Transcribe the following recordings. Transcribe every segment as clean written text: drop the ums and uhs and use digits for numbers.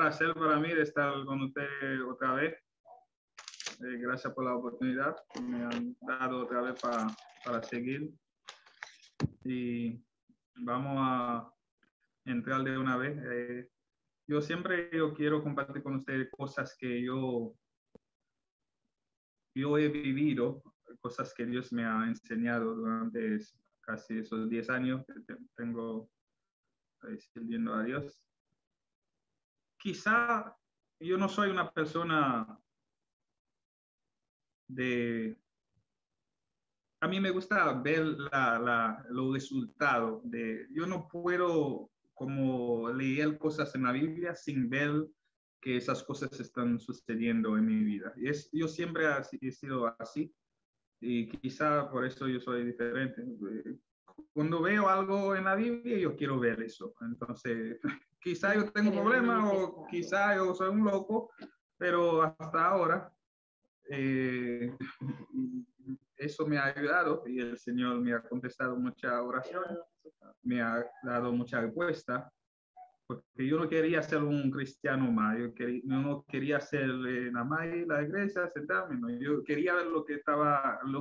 placer para mí de estar con usted otra vez. Gracias por la oportunidad que me han dado otra vez para seguir. Y vamos a entrar de una vez. Yo quiero compartir con ustedes cosas que yo he vivido, cosas que Dios me ha enseñado durante casi esos 10 años que tengo sirviendo a Dios. Quizá yo no soy una persona a mí me gusta ver los resultados. Yo no puedo como leer cosas en la Biblia sin ver que esas cosas están sucediendo en mi vida. Yo siempre he sido así y quizá por eso yo soy diferente. Cuando veo algo en la Biblia, yo quiero ver eso. Entonces, quizá yo tengo problemas o quizá yo soy un loco, pero hasta ahora eso me ha ayudado y el Señor me ha contestado muchas oraciones, me ha dado mucha respuesta, porque yo no quería ser un cristiano más, yo no quería ser nada más en la iglesia, sentarme, no, yo quería ver lo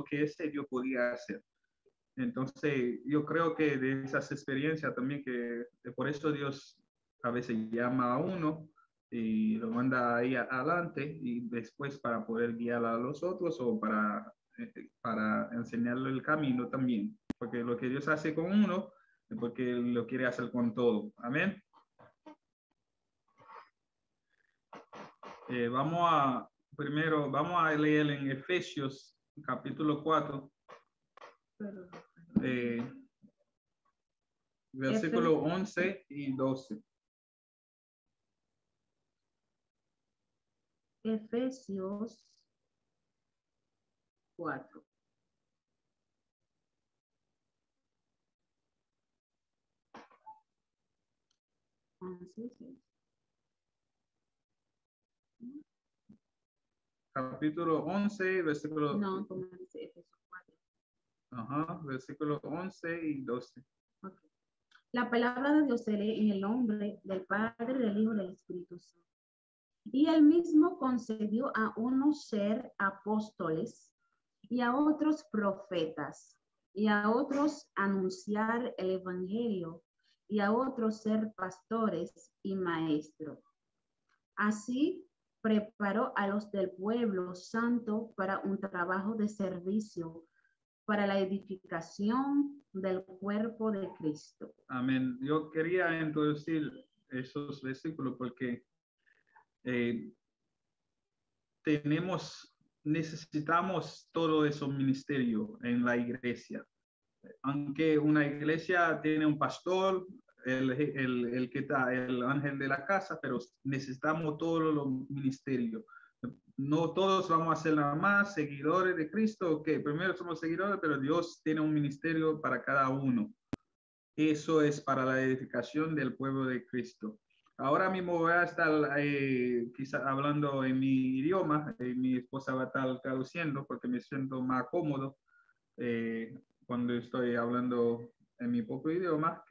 que ese Dios podía hacer. Entonces, yo creo que de esas experiencias también, que por eso Dios a veces llama a uno y lo manda ahí adelante y después para poder guiar a los otros o para enseñarle el camino también. Porque lo que Dios hace con uno es porque lo quiere hacer con todo. Amén. Vamos a leer en Efesios capítulo 4. Versículo 11 y 12. Efesios 4. Capítulo 11, versículo... No, como dice Efesios 4. Ajá, versículo 11 y 12. Okay. La palabra de Dios se lee en el nombre del Padre, del Hijo y del Espíritu Santo. Y él mismo concedió a unos ser apóstoles y a otros profetas y a otros anunciar el evangelio y a otros ser pastores y maestros. Así preparó a los del pueblo santo para un trabajo de servicio, para la edificación del cuerpo de Cristo. Amén. Yo quería introducir esos versículos porque necesitamos todo eso ministerio en la iglesia. Aunque una iglesia tiene un pastor, el que está, el ángel de la casa, pero necesitamos todos los ministerios. No todos vamos a ser nada más seguidores de Cristo, que primero somos seguidores, pero Dios tiene un ministerio para cada uno. Eso es para la edificación del pueblo de Cristo. Ahora mismo voy a estar quizá hablando en mi idioma, mi esposa va a estar traduciendo porque me siento más cómodo cuando estoy hablando en mi propio idioma,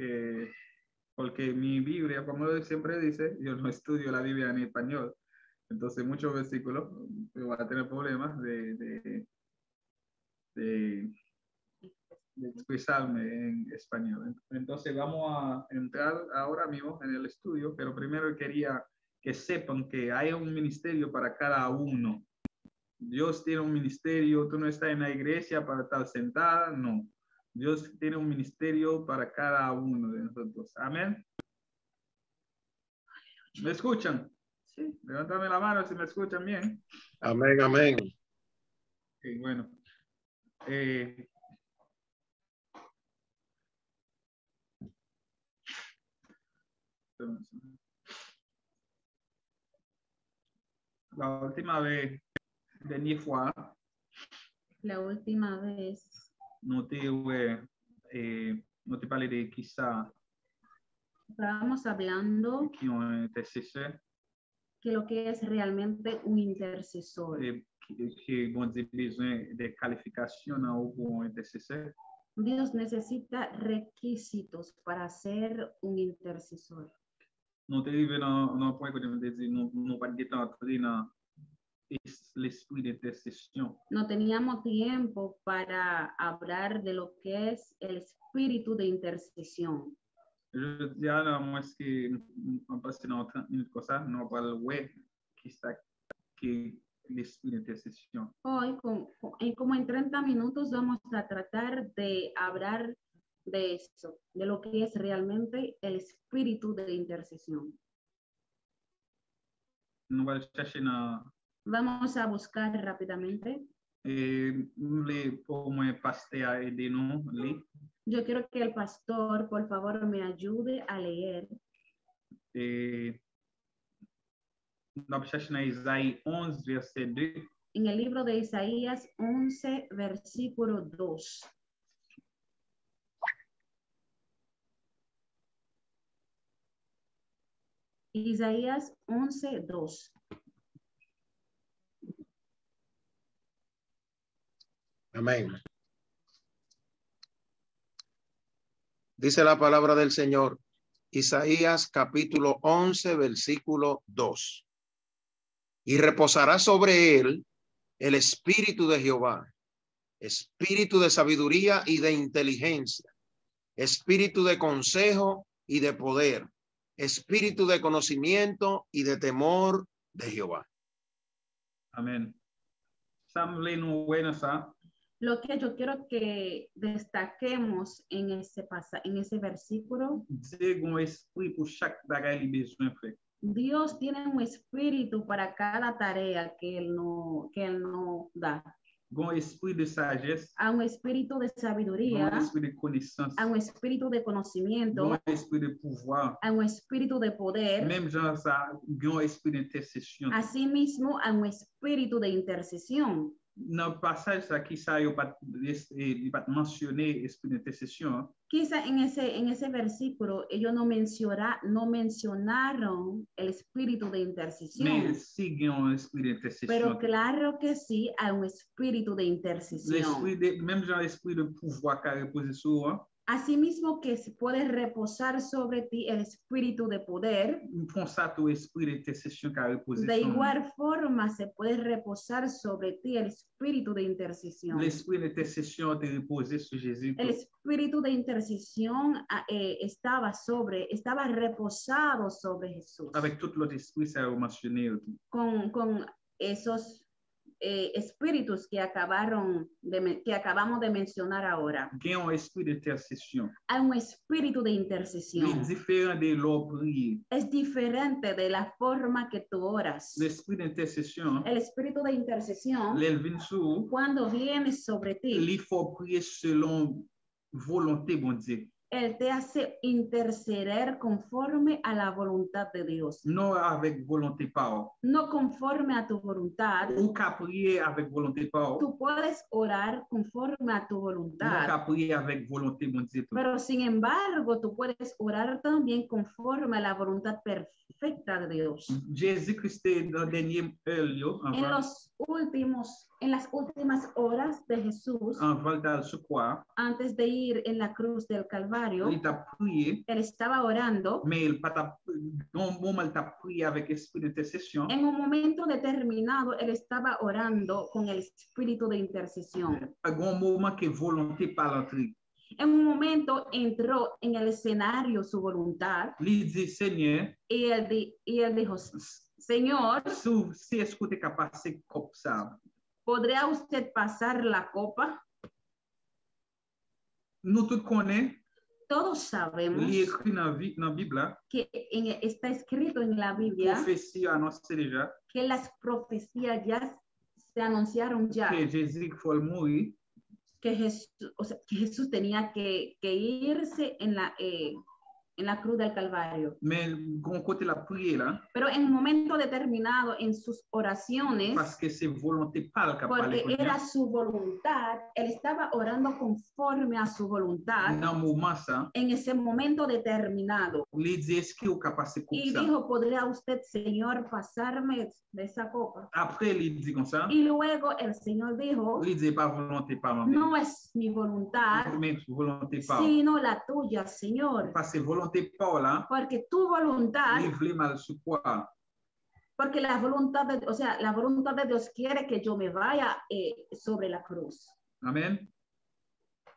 porque mi Biblia, como siempre dice, yo no estudio la Biblia en español, entonces muchos versículos voy a tener problemas de expresarme en español. Entonces vamos a entrar ahora mismo en el estudio, pero primero quería que sepan que hay un ministerio para cada uno. Dios tiene un ministerio, tú no estás en la iglesia para estar sentada, no. Dios tiene un ministerio para cada uno de nosotros. Amén. ¿Me escuchan? Sí. Levántame la mano si me escuchan bien. Amén, amén. Okay, bueno. La última vez de fois, la última vez no te parlé de quizá estábamos hablando qui ont un intercesseur que lo que es realmente un intercesor. Qui vont dire besoin de qualifications pour un intercesseur. Dios necesita requisitos para ser un intercesor. Nous arrivons dans un point que je me dis, nous pas de temps entrer dans l'esprit d'intercession. No teníamos tiempo para hablar de lo que es el espíritu de intercesión. Je dis à moi que on passe dans 30 minutes comme ça, nous parlons ouais qui l'esprit d'intercession. Hoy, como en 30 minutos, vamos a tratar de hablar de eso, de lo que es realmente el espíritu de intercesión. Nous allons chercher dans Vamos a buscar rápidamente. pour moi pasteur à aider nous lire. Yo quiero que el pastor, por favor, me ayude a leer. Nous allons chercher dans Isaïe 11 verset 2. En el libro de Isaías 11, versículo 2. Isaías 11, 2. Amén. Dice la palabra del Señor, Isaías capítulo 11, versículo 2. Y reposará sobre él el espíritu de Jehová, espíritu de sabiduría y de inteligencia, espíritu de consejo y de poder, espíritu de conocimiento y de temor de Jehová. Amén. Semble nous ouais ça. Lo que yo quiero que destaquemos en ese versículo, Dieu a un esprit pour chaque bagaille qu'il besoin faire. Dios tiene un espíritu para cada tarea que Él no da. Un esprit de sagesse, A un espíritu de sabiduría, un esprit de connaissance, a un espíritu de conocimiento, un esprit de pouvoir. a un espíritu de poder, Même genre ça, un esprit d'intercession. asimismo a un espíritu de intercesión. Dans le passage ça qui ça yo pas mentionné esprit d'intercession. Quizá en ese versículo ellos no mencionaron el espíritu de intercesión. Mais si il y a un esprit d'intercession. Pero claro que sí, hay un espíritu de intercesión. L'esprit de même genre l'esprit de pouvoir qui repose sur moi. Asimismo que se puede reposar sobre ti el espíritu de poder, Constate au esprit d'intercession qui repose de sur moi. igual forma se puede reposar sobre ti el espíritu de intercesión. L'esprit d'intercession te reposé sur Jésus. El espíritu de intercesión estaba reposado sobre Jesús. Avec tout l'autre esprit ça a mentionné. Con esos espíritus que acabamos de mencionar ahora. Il y a un esprit d'intercession. Hay un espíritu de Il est intercesión. différent de l'ordre prier. Es diferente de la forma que tú oras. L'esprit d'intercession, El espíritu de intercesión, l'elvin sur, cuando viene sobre ti, il faut prier selon volonté, bon Dieu. Él te hace interceder conforme a la voluntad de Dios. Non avec volonté pas. No conforme a tu voluntad. Ou qu'à prier avec volonté pas. Tú puedes orar conforme a tu Non voluntad. qu'à prier avec volonté, bon Dieu. Pero sin embargo, tú puedes orar también conforme a la voluntad perfecta de Dios. Jésus-Christ dans le dernier heure, En las últimas horas de Jesús, avant d'aller se croire, antes de ir en la cruz del Calvario, il t'a prié, él estaba orando. mais il pas dans un moment il t'a prié avec esprit d'intercession. En un momento determinado, él estaba orando con el espíritu de intercesión. À un moment que volonté pas l'entrée. En un momento entró en el escenario su voluntad Il dit Seigneur, y él dijo, Señor, si est-ce que tu es capable de passer comme ça? ¿podría usted pasar la copa? Nous tous connaissons, Todos sabemos il est écrit dans la Bible, que está escrito en la Biblia prophétie annoncée déjà, que las profecías ya se anunciaron ya, que Jésus faut mourir, que Jesús tenía que irse en la cruz del Calvario. mais quand côté la prière là, Pero en un momento determinado en sus oraciones, parce que c'est volonté pas capable porque era su voluntad, él estaba orando conforme a su voluntad dans moment ça, en ese momento determinado. il dit est-ce que tu es capable de passer comme Y ça? dijo, ¿podría usted, Señor, pasarme de esa copa? Après il dit comme ça, Y luego el Señor dijo, il dit pas volonté pas no es mi voluntad, mais volonté pas. sino la tuya, Señor. Parce que volonté volonté pas là, porque tu voluntad, livrer mal sur quoi. porque la voluntad de, o sea, la voluntad de Dios quiere que yo me vaya sobre la cruz, Amen.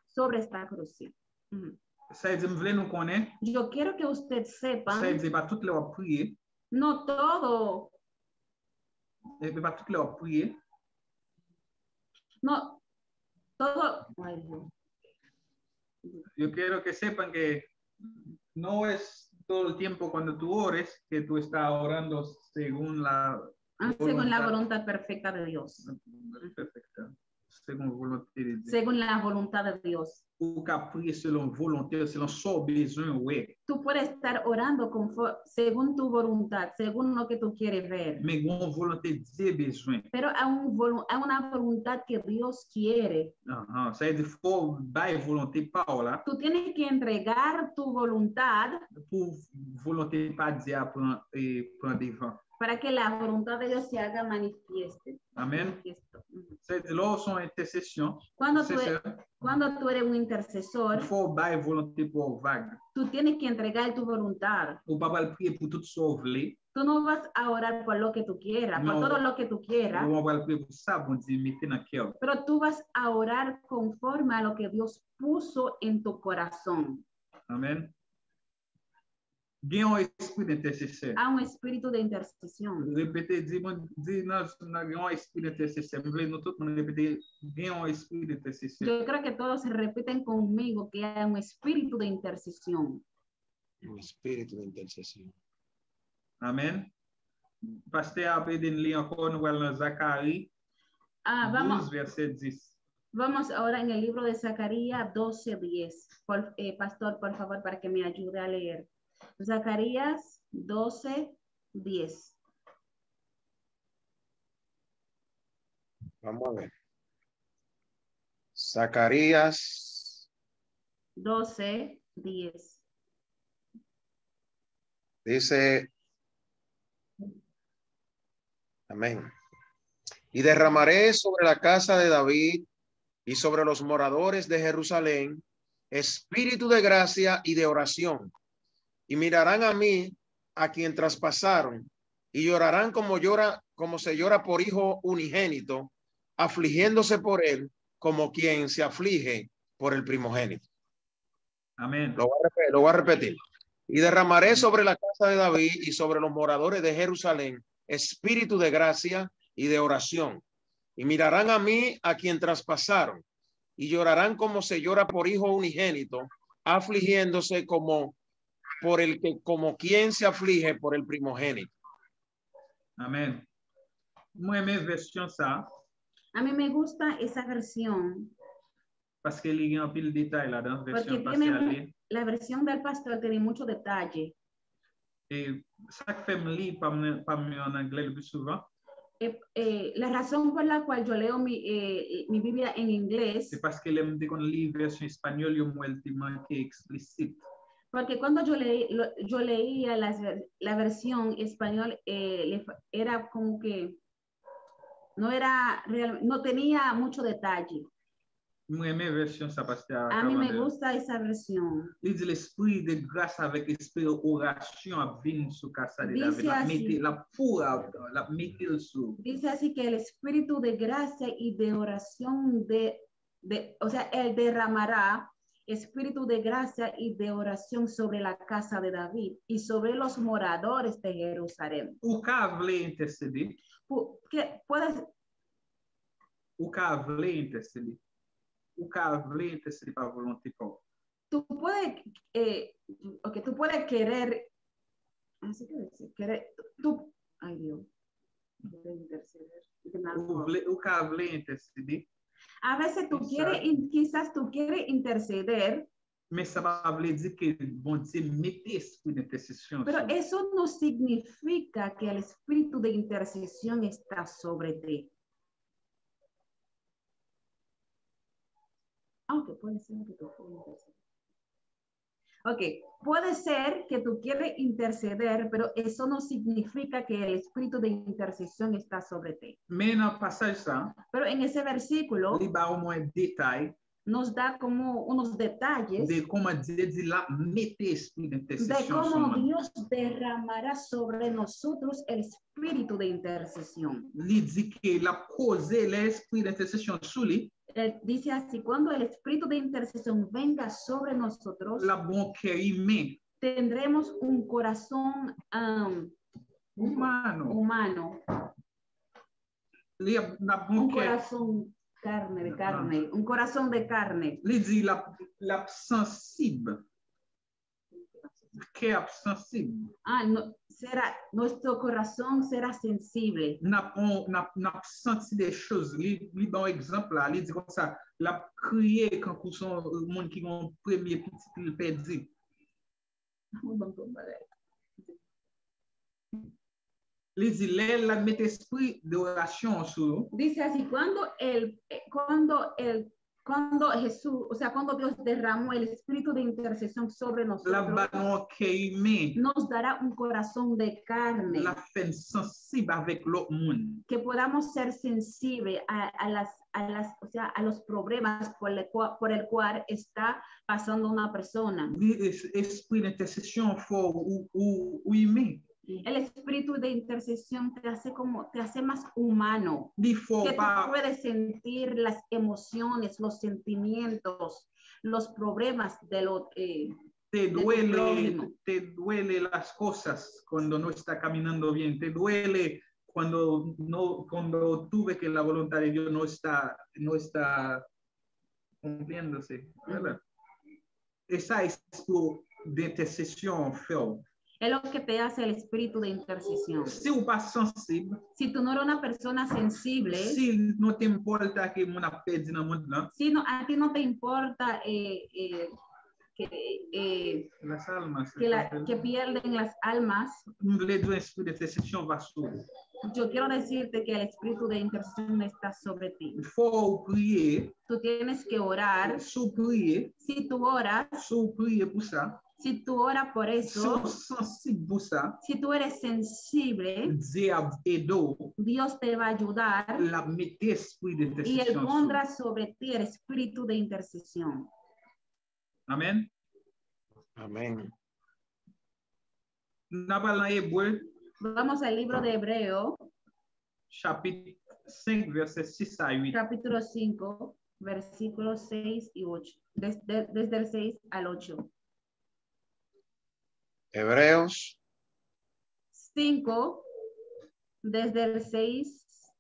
sobre esta cruz. Sí. Ça veut dire, me voulez nous connaître. Yo quiero que usted sepa, Ça veut dire, pas toutes les ont prié. no todo, Et pas toutes les ont prié. no, todo, ay, Dios. Yo quiero que sepan que no es todo el tiempo cuando tú ores que tú estás orando según la Según la voluntad perfecta de Dios. perfecta. Según volonté de Dieu. Según la voluntad de Dios. Ou qu'à prier selon volonté, selon son besoin, oui. Tú puedes estar orando según tu voluntad, según lo que tú quieres ver. Mais une volonté de Dieu besoin. Pero hay una voluntad que Dios quiere. Ça veut dire faut bailler volonté par là. Tú tienes que entregar tu voluntad pour volonté pas Dieu prendre devant. Para que la voluntad de Dios se haga manifieste. Amen. C'est là son intercession. Cuando tú eres un intercesor, il faut bailler volonté pour vague. Tú tienes que entregar tu voluntad. Ou pas va prier pour tout sauver. Tú no vas a orar por lo que tú quieras, No, por todo lo que tú quieras. Ou va prier pour ça, bon Dieu, mettez dans cœur. Pero tú vas a orar conforme a lo que Dios puso en tu corazón. Amen. Il y a un esprit d'intercesseur. A un espíritu de intercesión. Répétez, dis un esprit d'intercesseur. Nous tous répéter, il y a un esprit d'intercesseur. Yo creo que todos se repiten conmigo que hay un espíritu de intercesión. Un espíritu de intercesión. Amen. Pasteur Abedin lit encore nous dans Zacharie 12, verset 10. Vamos ahora en el libro de Zacarías 12:10. Pastor, por favor, para que me ayude a leer. Zacarías 12:10. Vamos a ver. Zacarías 12:10. Dice, amén. Y derramaré sobre la casa de David y sobre los moradores de Jerusalén espíritu de gracia y de oración. Y mirarán a mí, a quien traspasaron, y llorarán como se llora por hijo unigénito, afligiéndose por él como quien se aflige por el primogénito. Amén. Lo voy a repetir. Y derramaré sobre la casa de David y sobre los moradores de Jerusalén espíritu de gracia y de oración. Y mirarán a mí, a quien traspasaron, y llorarán como se llora por hijo unigénito, afligiéndose como quien se aflige por el primogénito. Amén. Moi, mes version ça. A mí me gusta esa versión. Parce qu'il y a un pile de détails là dans la version passée. La versión del pastor tiene mucho detalle. Et ça que fait me lire pas en anglais le plus souvent. La razón por la cual yo leo mi Biblia en inglés. C'est parce que l'aime de qu'on lit version espagnole yo moins manqué explicite. Porque cuando yo leía la versión español era como que no tenía mucho detalle. A mí me gusta esa versión. Il dit l'esprit de grâce avec esprit d'oration a venu sur casa de David. La mettre sur. Dice así que el espíritu de gracia y de oración o sea, él derramará espíritu de gracia y de oración sobre la casa de David y sobre los moradores de Jerusalén. O cavle interceder. ¿Qué puedes? O cavle interceder. O cavle interceder para volonté por. Tú puedes, tú puedes querer, así que decir, querer, tú, ay Dios, interceder. O cavle interceder. A veces quizás tú quieres interceder. Mais ça va dire que bon Dieu mette esprit d'intercession. Pero eso no significa que el espíritu de intercesión está sobre ti. Aunque puede ser que tú quieras interceder. Ok, puede ser que tú quieres interceder, pero eso no significa que el espíritu de intercesión está sobre ti. Mais dans le passage ça, pero en ese versículo, il y a au moins détail. nos da como unos detalles de como Dieu dit là, mettez esprit de d'intercession sur cómo moi. Dios derramará sobre nosotros el espíritu de intercesión. Il dit que la posé l'esprit d'intercession sur lui, Él dice así, cuando el espíritu de intercesión venga sobre nosotros, la bon cœur humain, tendremos un corazón humano, humano, la bon un cœur, corazón de carne, un corazón de carne. il dit la sensible, cœur sensible. No, nuestro corazón será sensible. N'a senti des choses. Li bon exemple là, li dit comme ça, la crié quand pour son monde qui ont premier petit il perdu. Li dit la met esprit d'oration sur. Dice así, cuando Jesús, o sea, cuando Dios derramó el espíritu de intercesión sobre nosotros, La bon cœur humain, nos dará un corazón de carne, la fait sensible avec l'autre monde. que podamos ser sensibles o sea, a los problemas por el cual está pasando una persona. Esprit d'intercession fort ou humain. El espíritu de intercesión te hace más humano, Il faut que tú pas puedes sentir las emociones, los sentimientos, los problemas de lo te prójimo. duele las cosas cuando no está caminando bien, te duele cuando tú ves que la voluntad de Dios no está cumpliéndose, ¿verdad? Esa es tu intercesión feo. Es lo que te hace el espíritu de intercesión. Si tú pas sensible, Si tú no eres una persona sensible, si no te importa que mon a perdu dans le monde là, si no, a ti no te importa las almas, que pierden las almas, l'esprit d'intercession va sur. yo quiero decirte que el espíritu de intercesión está sobre ti. Il faut prier, Tú tienes que orar. prier, Si tú oras, prier pour ça. si tú oras por eso, Sensible pour ça, si tú eres sensible, Dios te va a ayudar la mettez esprit y Él d'intercession. pondrá sobre ti el espíritu de intercesión. Amen. Amén. Nous parlons hébreu, Vamos al libro de Hebreo, chapitre 5, verset 6 à 8. capítulo 5, versículos 6 y 8, desde el 6 al 8. Hebreos 5, desde el 6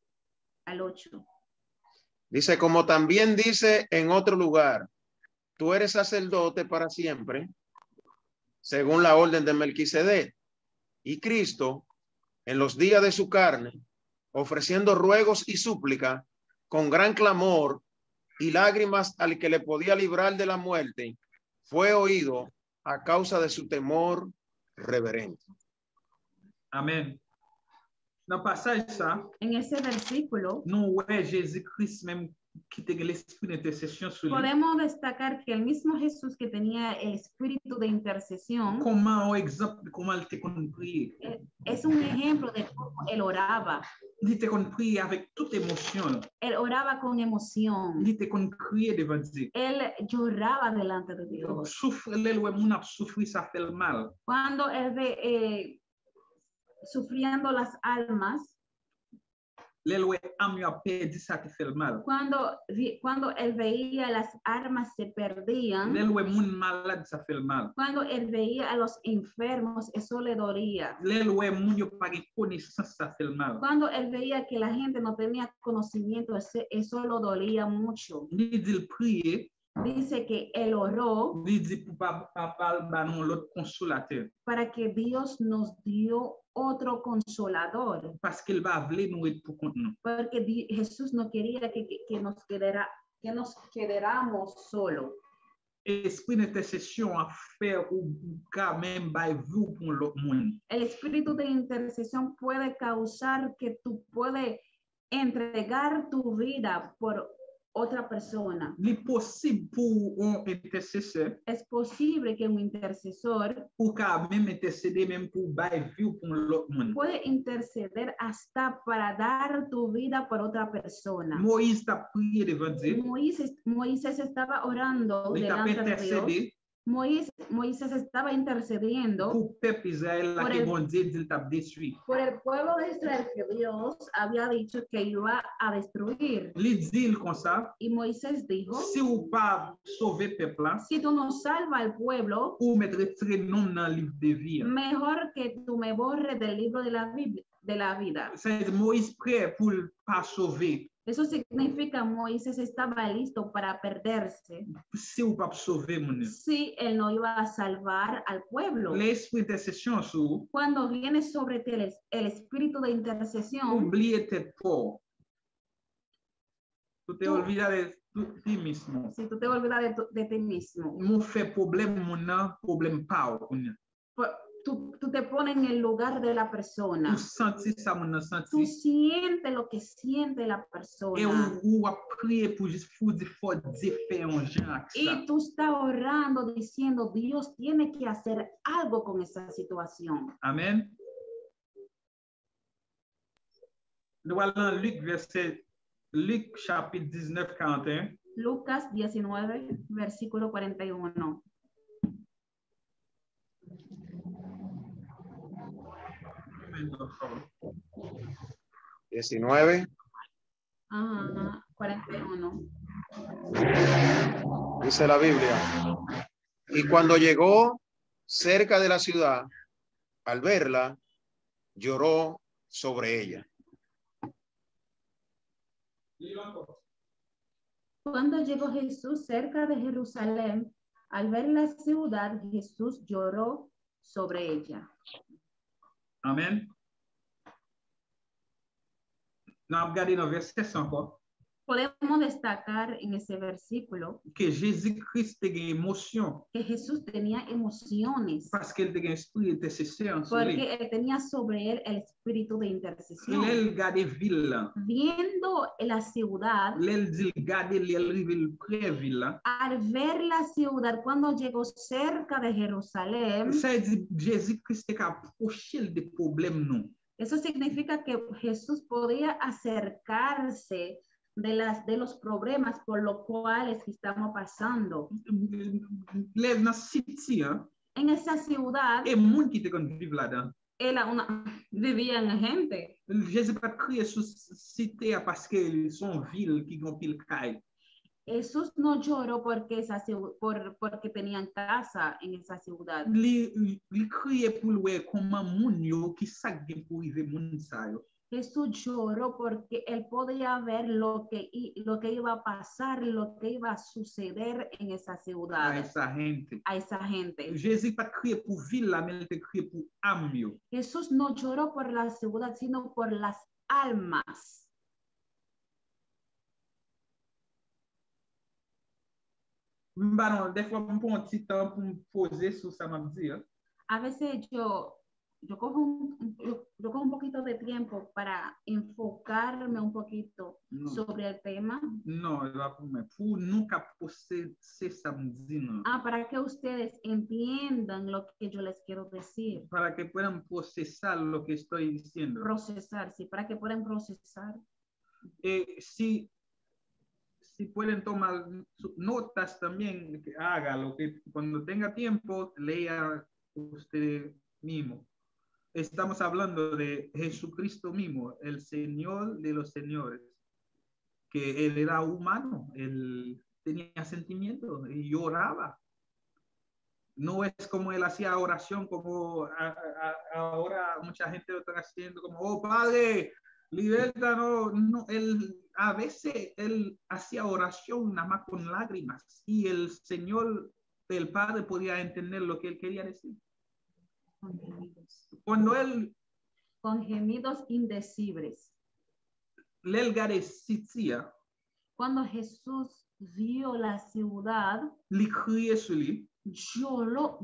al 8. dice, como también dice en otro lugar, tú eres sacerdote para siempre, según la orden de Melquisedec, y Cristo, en los días de su carne, ofreciendo ruegos y súplica, con gran clamor y lágrimas al que le podía librar de la muerte, fue oído a causa de su temor reverente. Amen. Dans le passage, ça, En ese versículo, nous, ouais, Jésus-Christ même qui était l'esprit d'intercession sur lui. podemos destacar que el mismo Jesús que tenía el espíritu de intercesión Comment, un exemple, comment il était qu'on prier. es un ejemplo de cómo él oraba. Il était qu'on prier avec toute émotion. Él oraba con emoción. Il était qu'on criait devant Dieu. Él lloraba delante de Dios. Souffre, les moun a souffrir, ça fait le mal. Cuando él ve sufriendo las almas, Les âmes a perdu, ça te fait le mal. cuando él veía las almas se perdían, Les moun malade, ça fait le mal. cuando él veía a los enfermos, eso le dolía. Les moun yo pas de connaissance, ça fait le mal. Cuando él veía que la gente no tenía conocimiento, eso lo dolía mucho. Il dit prier, Dice que él oró il dit pour papa banon l'autre consolateur para que Dios nos dio otro consolador, parce qu'il va vouloir nous être pour compte nous. porque Jesús no quería que nos quedáramos solos. Esprit d'intercession a faire ou quand même by vous pour l'autre monde. El espíritu de intercesión puede causar que tú puedes entregar tu vida por otra persona. Il est possible pour un intercesseur Es posible que un intercesor pour qu'à même intercéder même pour bailler vie pour l'autre monde. puede interceder hasta para dar tu vida por otra persona. Moïse t'a prié devant Dieu. Moisés estaba orando Il t'a delante de Dios. intercédé Moisés estaba intercediendo pour peuple Israël là Por que el- bon Dieu dit t'a détruit. por el pueblo de Israel que Dios había dicho que iba a destruir. Il dit comme ça, Y Moisés dijo, si vous pas sauver peuple là, si tú no salvas al pueblo, ou mettre retiré nom dans le livre de vie. mejor que tú me borres del libro de la vida. C'est Moïse prêt pour pas sauver. Eso significa Moisés estaba listo para perderse Si vous pas sauver mon Dieu. si él no iba a salvar al pueblo. L'esprit d'intercession sur Cuando viene sobre ti el espíritu de intercesión, oublier tes pauvres. Tu te Tú- olvidas de ti mismo. si tú te olvidas de ti mismo, Mon fait problème mon problème pas. tú te pones en el lugar de la persona. Tu senti ça mon Tú senti. sientes lo que siente la Et persona. ou a prier pour juste pour dire faut dire faire un genre avec ça. Y tú estás orando diciendo, Dios tiene que hacer algo con esa situación. Amen. Nous allons dans Luc chapitre 19, 41. Lucas 19, versículo 41. Amen. 19. Ajá, 41. Dice la Biblia. Y cuando llegó cerca de la ciudad, al verla, lloró sobre ella. Cuando llegó Jesús cerca de Jerusalén, al ver la ciudad, Jesús lloró sobre ella. Amen. Nous avons regardé dans le verset 100 encore Podemos destacar en ese versículo que Jésus-Christ a une émotion que Jesús tenía emociones parce qu'il a un esprit intercesseur en lui. porque él tenía sobre él el espíritu de intercesión. Il regarde la ville. Viendo la ciudad, Il dit regarde, il arrive près de la ville. al ver la ciudad, cuando llegó cerca de Jerusalén, Ça dit Jésus-Christ est approché des problèmes non. eso significa que Jesús podía acercarse de los problemas por los cuales estamos pasando. Les dans city hein, En esa ciudad, et monde qui te kon vivre là-dedans. vivían gente. Jésus pas crié sur cité parce que son ville qui gon pile caille. Jesús no lloró porque, porque tenían casa en esa ciudad. Il crié pour voir comment moun yo qui ça gen pour arriver moun sa yo. Jesús lloró porque él podía ver lo que iba a pasar, lo que iba a suceder en esa ciudad, A esa gente. a esa gente. Jésus pas crié pour ville là, mais il te crié pour âme yo. Jesús no lloró por la ciudad, sino por las almas. Bah des fois on prend un petit temps pour me poser sur ça m'a dit. A veces yo cojo un poquito de tiempo para enfocarme un poquito No. sobre el tema. Non, pour nous cap c'est samedi non. Para que ustedes entiendan lo que yo les quiero decir. Para que puedan procesar lo que estoy diciendo. Procesar, sí, para que puedan procesar. Si pueden tomar notas también, que haga lo que cuando tenga tiempo, lea usted mismo. Estamos hablando de Jesucristo mismo, el Señor de los señores, que él era humano, él tenía sentimientos y lloraba. No es como él hacía oración como ahora mucha gente lo está haciendo, como, oh Padre, liberta, no, él a veces él hacía oración nada más con lágrimas y el Señor, el Padre podía entender lo que él quería decir. Con gemidos. Cuando él Con gemidos indecibles. l'Elgarecía, Cuando Jesús vio la ciudad, li criait sur lui,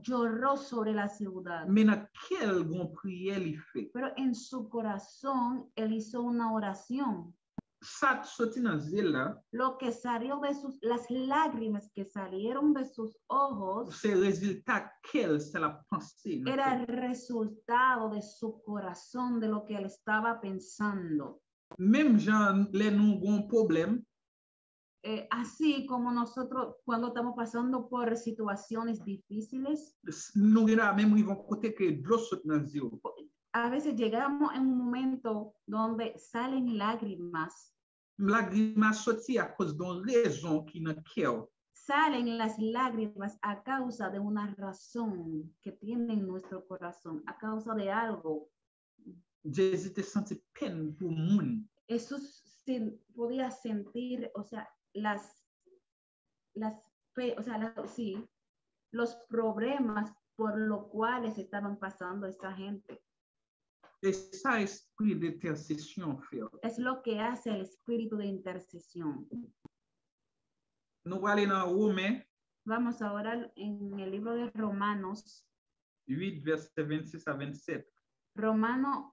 lloró sobre la ciudad. mais dans quelle grande prière il fait? Pero en su corazón, él hizo una oración. Ça sorti dans zèle là, lo que salió de las lágrimas que salieron de sus ojos c'est résultat qu'elle, c'est la pensée. era el resultado de su corazón, de lo que él estaba pensando. Même Jean, les nous avons problème, Así como nosotros cuando estamos pasando por situaciones difíciles, nous là même ils vont côté que de l'eau saute dans zéro. a veces llegamos en un momento donde salen lágrimas, Lágrimas sorti à cause d'une raison qui n'a cœur. salen las lágrimas a causa de una razón que tiene en nuestro corazón, a causa de algo. Jésus te senti peine pour moun. Jesús podía sentir, o sea, sí, los problemas por los cuales estaban pasando esta gente. Et ça, esprit d'intercession, frère. Es lo que hace el espíritu de intercesión. Nous allons aller dans Romains Vamos ahora en el libro de Romanos, 8, verset 26 à 27. Romanos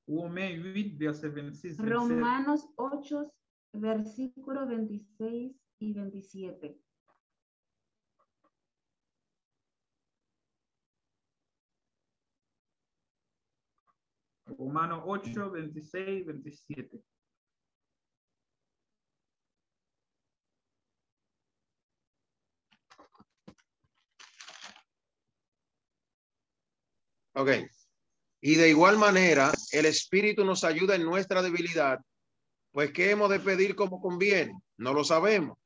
8, verset 26, 27. Romanos 8, versículos 26 y 27. Romanos 8, 26, 27. Ok. Y de igual manera, el Espíritu nos ayuda en nuestra debilidad, pues ¿qué hemos de pedir como conviene? No lo sabemos,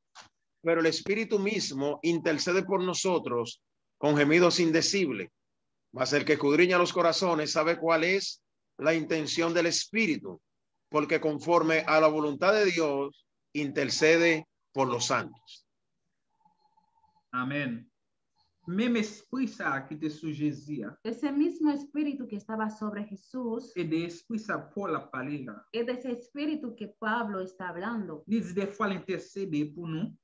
pero el Espíritu mismo intercede por nosotros con gemidos indecibles. Mas el que escudriña los corazones sabe cuál es la intención del Espíritu, porque conforme a la voluntad de Dios intercede por los santos. Amén. Même esprit ça qui était sous Jésus, Ese mismo espíritu que estaba sobre Jesús et des esprits ça Paul a parlé là. es de ese espíritu que Pablo está hablando. Il dit des fois l'intercéder pour nous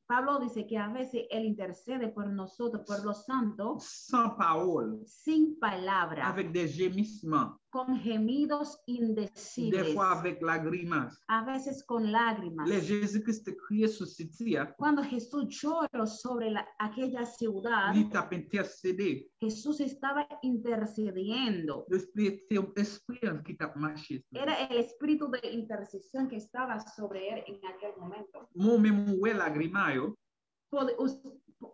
Pablo dice que a veces él intercede por nosotros, por los santos, sans parole, sin palabra, avec des gémissements, con gemidos des indecibles, fois avec lagrimas. a veces con lágrimas. Les Jésus-Christ criait sur ce tir, Cuando Jesús lloró sobre aquella ciudad, il t'a intercédé. Jesús estaba intercediendo. L'esprit qui t'a marché. Era el espíritu de intercesión que estaba sobre él en aquel momento. Moi même ouais lagrimayo,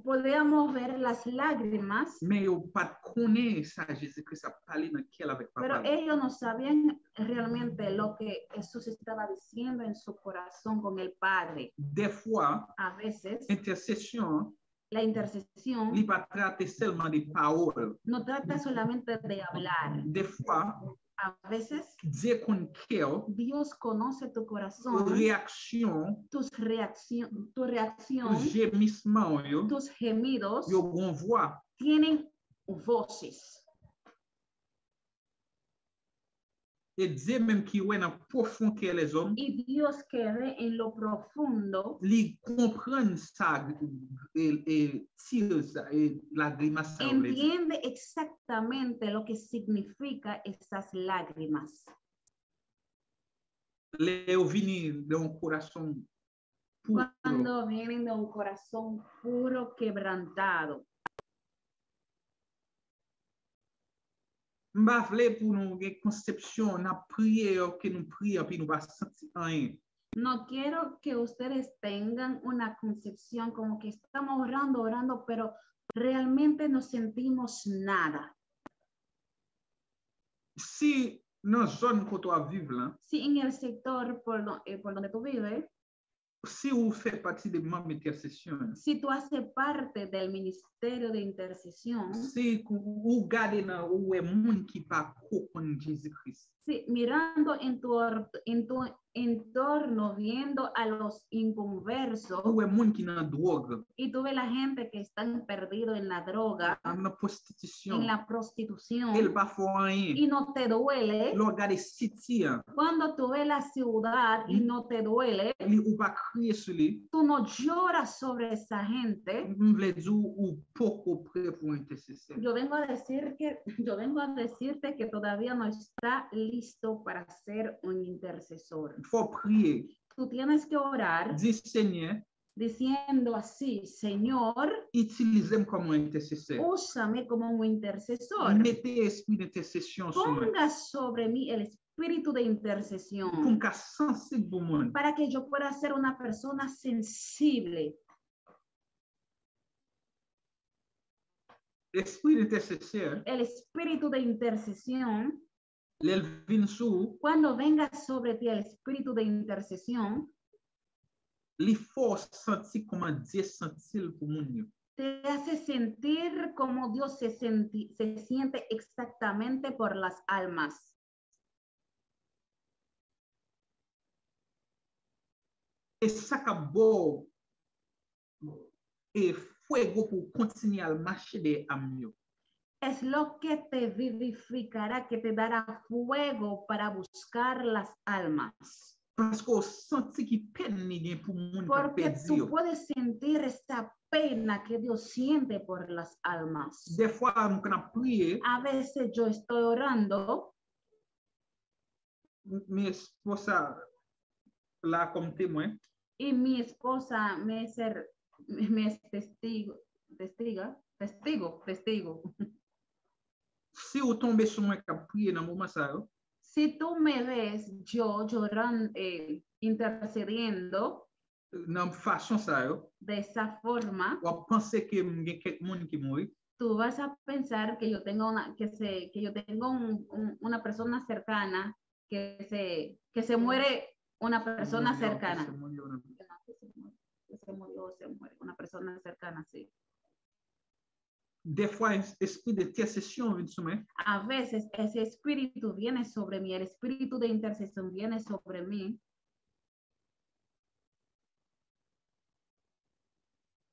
Podíamos ver las lágrimas, mais yo pas connaît ça Jésus-Christ a parlé dans quel avec pero papa. ellos no sabían realmente lo que Jesús estaba diciendo en su corazón con el Padre. Des fois, A veces, intercession, la intercesión il pas traiter seulement des paroles. no trata solamente de hablar. Des fois, A veces, Dieu connaît cœur, Dios conoce tu corazón, réaction, tu reacción, gémissement, tus gemidos yo gon voix. tienen voces. Et Dieu même qui ouais dans profond que les hommes, Y Dios que ve en lo profundo, ils comprennent ça et tire ça et la grimace ça. entiende exactamente lo que significa esas lágrimas. Les vini d'un corazon puro. Cuando vienen de un corazón puro, quebrantado. Mba vle pour nous une conception, na prière que nous prions puis nous va sentir rien. No quiero que ustedes tengan una concepción como que estamos orando, pero realmente no sentimos nada. Si dans zone que toi vivre là, Si en el sector por donde tú vives, si vous faites partie des membres d'intercession, si tú haces parte del ministerio de intercesión, si vous regardez dans où est monde qui pas comprendre Jésus-Christ. si mirando en tu entorno, viendo a los inconversos, Où est monde qui dans drogue, y tú ves la gente que están perdidos en la droga, dans la prostitution, en la prostitución, elle pas font rien. y no te duele, Lo regarder city, cuando tú ves la ciudad y no te duele, ou pas crier sur lui, tú no lloras sobre esa gente. m'vle dire ou poco prêt pour intercession. Yo vengo a decirte que todavía no está listo para ser un intercesor. faut prier. Tú tienes que orar Dis Seigneur, diciendo así, Señor, utilise-moi comme un intercesseur. úsame como un intercesor. Mettez esprit d'intercession sur moi. Ponga sobre mí el espíritu de Pour intercesión que sensible pour moi. para que yo pueda ser una persona sensible. Esprit d'intercesseur, El espíritu de intercesión, l'el vient sous, cuando venga sobre ti el espíritu de intercesión, les forces sentir comment Dieu sentit pour mon yo. te hace sentir como Dios se siente exactamente por las almas. Et ça acabou et fuego pour continuer à marcher des âmes. Es lo que te vivificará, que te dará fuego para buscar las almas. Parce qu'on sentit qu'il peine ni gen pour moun qui Porque perdu tú yo. puedes sentir esta pena que Dios siente por las almas. Des fois, on a prié, A veces yo estoy orando mi esposa là comme témoin, y mi esposa me es testigo. si vous tombez sur moi qui a prié dans le moment ça, Si tú me ves yo llorando, intercediendo dans façon ça, de esa forma, ou penser que il y a quelqu'un qui mourit, tú vas a pensar que yo tengo una persona cercana que se muere una persona cercana. Que se murió, una persona cercana, sí. Des fois, esprit d'intercession vient sur moi, A veces ese espíritu viene sobre mí, el espíritu de intercesión viene sobre mí.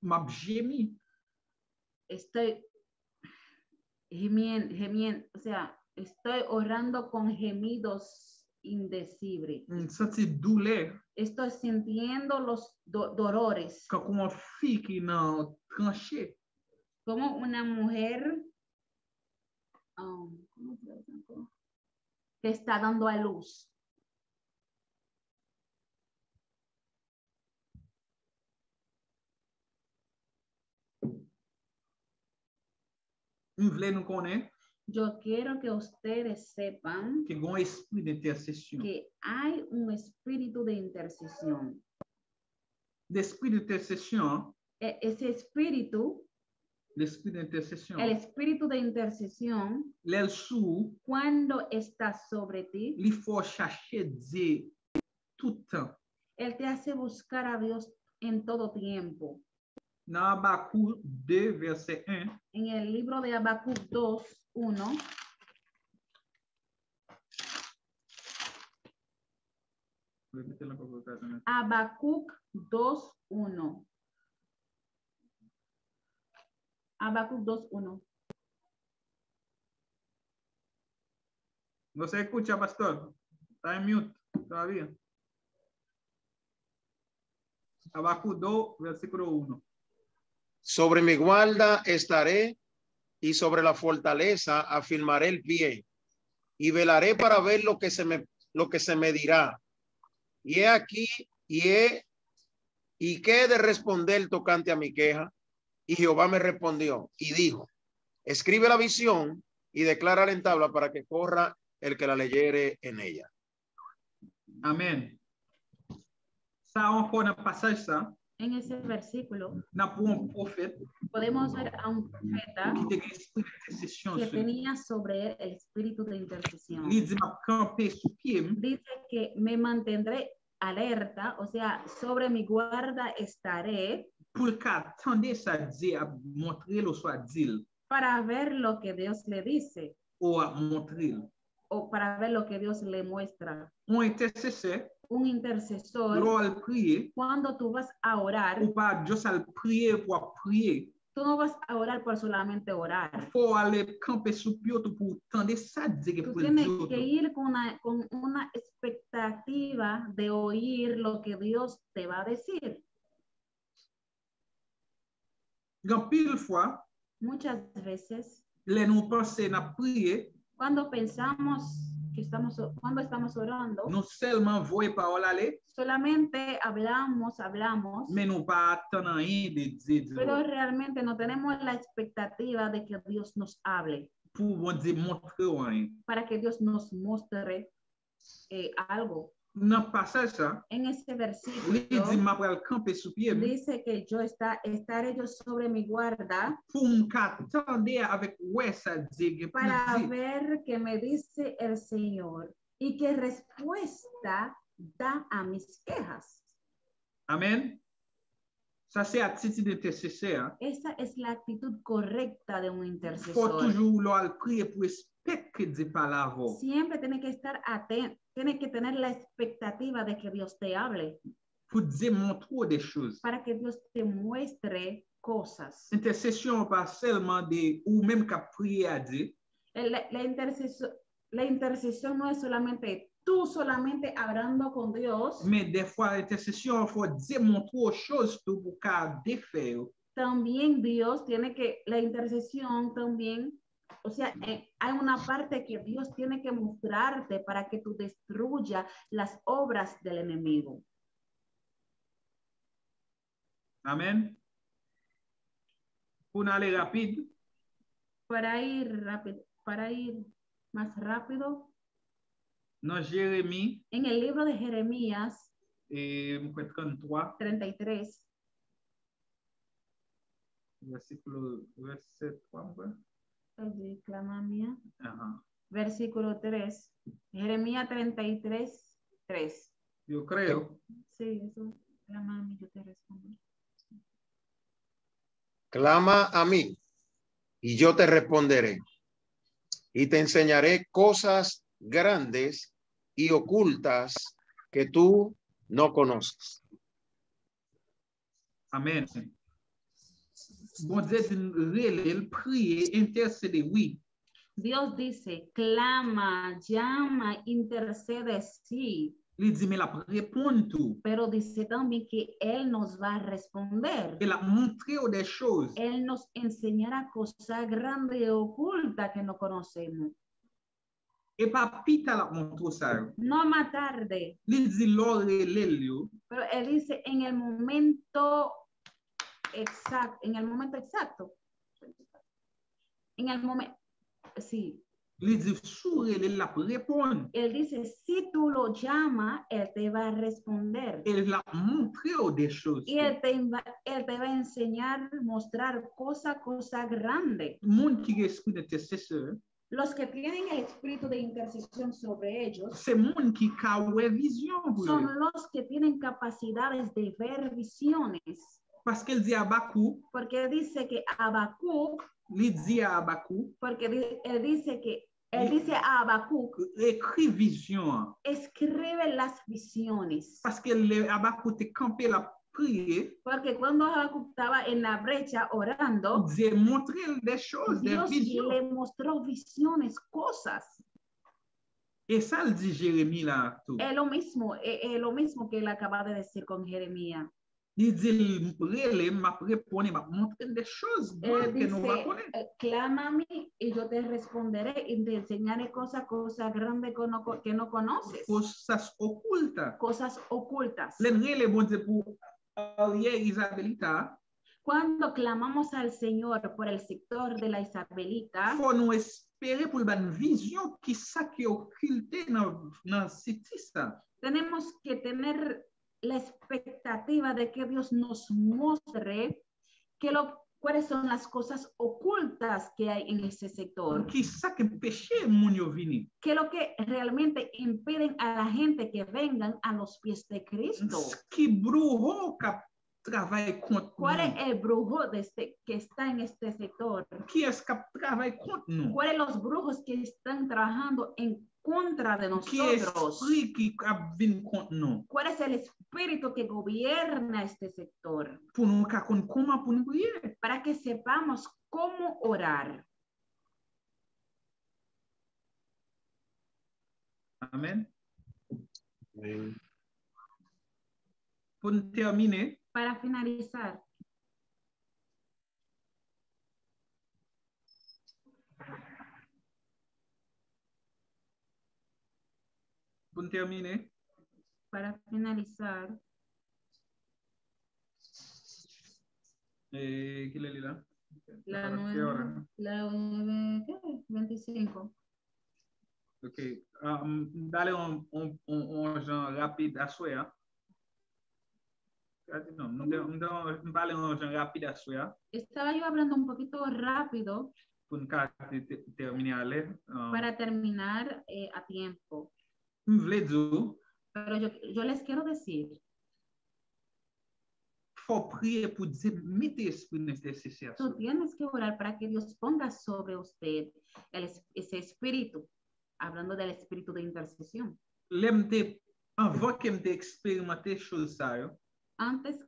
m'a gémi, Estoy gemiendo, o sea, estoy orando con gemidos indecibles. senti douleur, Estoy sintiendo los dolores, quand on fille qui dans tranché, como una mujer ¿cómo se dice? Que está dando a luz. on voulait nous connaître Yo quiero que ustedes sepan que un esprit d'intercession. que hay un espíritu de intercesión. L'esprit d'intercession, Ese espíritu, l'esprit d'intercession, el espíritu de intercesión, l'aile sous, cuando está sobre ti, il faut chercher Dieu tout le temps. él te hace buscar a Dios en todo tiempo. Dans Habakkuk 2, verset 1, En el libro de Habacuc 2:1, répétez-le pour vous faire. Habacuc 2:1. Habacuc 2:1. No se escucha, pastor. Está en mute todavía. Habakkuk 2, versículo 1. Sobre mi guarda estaré y sobre la fortaleza afirmaré el pie y velaré para ver lo que se me dirá. Y he aquí, y qué he de responder tocante a mi queja. Y Jehová me respondió y dijo, escribe la visión y declárala en tabla para que corra el que la leyere en ella. Amen. Ça, encore dans le passage, ça, En ese versículo n'a pour un prophète podemos ver a un profeta qui était esprit d'intercession. que tenía sobre él el espíritu de intercesión. Il dit, m'a campé sous pied, Dice que me mantendré alerta, o sea, sobre mi guarda estaré pour qu'attendez ça Dieu à montrer le soit dit para ver lo que Dios le dice ou à montrer. o para ver lo que Dios le muestra. Un intercesseur, Un intercesor, l'on prier, cuando tú vas a orar, ou pas juste à prier pour prier. tú no vas a orar por solamente orar. Il faut aller camper sous pied pour attendre ça Dieu Tú pour tienes dire. que ir con una expectativa de oír lo que Dios te va a decir. Dans pile fois, Muchas veces, les nous penser n'a prier, cuando pensamos cuando estamos orando, nous seulement voyons parole aller, solamente hablamos, mais nous pas attendre rien de Dieu pero realmente no tenemos la expectativa de que Dios nos hable, pour bon Dieu montrer rien. para que Dios nos muestre algo. Dans le passage ça, En ese il dit versículo m'a pral camper sous pied dice que estaré yo sobre mi guarda pour m'attendre avec ouais ça dit para ver qué me dice el Señor y qué respuesta da a mis quejas. Amen. Ça c'est attitude d'intercesseur. Esa es la actitud correcta de un Faut intercesor. toujours leur prier pour respecter que Dieu parle avant. Siempre tiene que estar atento, tiene que tener la expectativa de que Dios te hable, Pour Dieu montrer des choses. para que Dios te muestre cosas. Intercession pas seulement de ou même qu'à prier à Dieu, La intercesión no es solamente tú solamente hablando con Dios, mais des fois l'intercession faut Dieu montrer aux choses pour qu'à défaire. también Dios tiene que, la intercesión también, o sea, hay una parte que Dios tiene que mostrarte para que tú destruyas las obras del enemigo. Amen. Pour aller rapide, Para ir más rápido, dans Jérémie en el libro de Jeremías 33, 33, verset 3. clama mía, Ajá. versículo 3, Jeremías 33, 3. Yo creo. Sí, eso, clama a mí, yo te respondo. Clama a mí y yo te responderé y te enseñaré cosas grandes y ocultas que tú no conoces. Amen. Bon Dieu dit, prier, intercéder, oui. Dios dice, clama, llama, intercede, sí, Il dit, mais la répondre tout. pero dice también que Él nos va a responder. Il a montré des choses. Él nos enseñará cosas grandes y ocultas que no conocemos. Et pas pita la montre ça. No más tarde, Il dit, l'or et l'élio. pero Él dice en el momento exacto, en el momento exacto. En el momento, sí. Il dit, sourire, il a répondre. Él dice, si tú lo llamas, Él te va a responder. Il a montré des choses. Y él te va a enseñar, mostrar cosas grandes. Monde qui esprit d'intercesseur, Los que tienen el espíritu de intercesión sobre ellos c'est monde qui a une vision. son los que tienen capacidades de ver visiones. Parce qu'il dit à Habakkuk, Porque dice que Habacuc, il dit à Habakkuk, porque él dice a Habacuc, écrit vision. escribe las visiones. Parce que Habakkuk est campé la prière, Porque cuando Habacuc estaba en la brecha orando, Dieu montré des choses, des Dios visions. le mostró visiones, cosas. Et ça, le dit Jérémie là. Tout. Es lo mismo que él acaba de decir con Jeremías. Il dit, m'a répondu, m'a montré des choses Él que nous va connaître. dice, clama a mí y yo te responderé y te enseñaré cosas grandes que no conoces. Cosas ocultas. Cosas ocultas. L'enrele, bon Dieu, pour Ariel Isabelita, Cuando clamamos al Señor por el sector de la Isabelita, faut nous espérer pour une vision qui ça qui est occulté dans cité ça. tenemos que tener la expectativa de que Dios nos muestre cuáles son las cosas ocultas que hay en ese sector. Qui ça qui péché moun yo vini. Que lo que realmente impiden a la gente que vengan a los pies de Cristo. Qui brujo cap travaille contre ¿Cuál es nous. el brujo que está en este sector? Qui est-ce qui travaille contre nous? ¿Cuáles son los brujos que están trabajando en contra de Qui est nosotros? esprit qui vient contre nous? ¿Cuál es el espíritu que gobierna este sector? Pour nous connaître comment pour nous prier. Para que sepamos cómo orar. Amen. Amén. Pour terminer, Para finalizar, Pour terminer, para finalizar, ¿quién le dirá? la ¿Qué hora? 9, ¿qué? 25. Ok. Dale un genre rapide à souhait. Non, dale un genre rapide à souhait. Estaba yo hablando un poquito rápido Pour terminer à l'aise. para terminar a tiempo, Je voulais dire, pero yo les quiero decir, faut prier pour dire, mettez esprit d'intercession. tú tienes que orar para que Dios ponga sobre usted ese espíritu, hablando del espíritu de intercesión. Avant que me expérimenté chose ça, Antes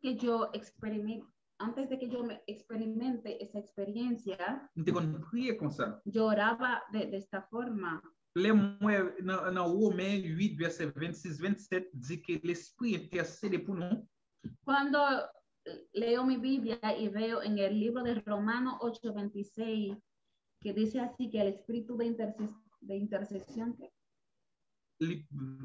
de que yo me experimente esa experiencia, je kon prier comme ça. yo oraba de esta forma. Dans Romains 8, verset 26-27, dit que l'esprit intercède pour nous. Cuando leo mi Biblia y veo en el libro de Romanos 8:26 que dice así que el espíritu de intercesión,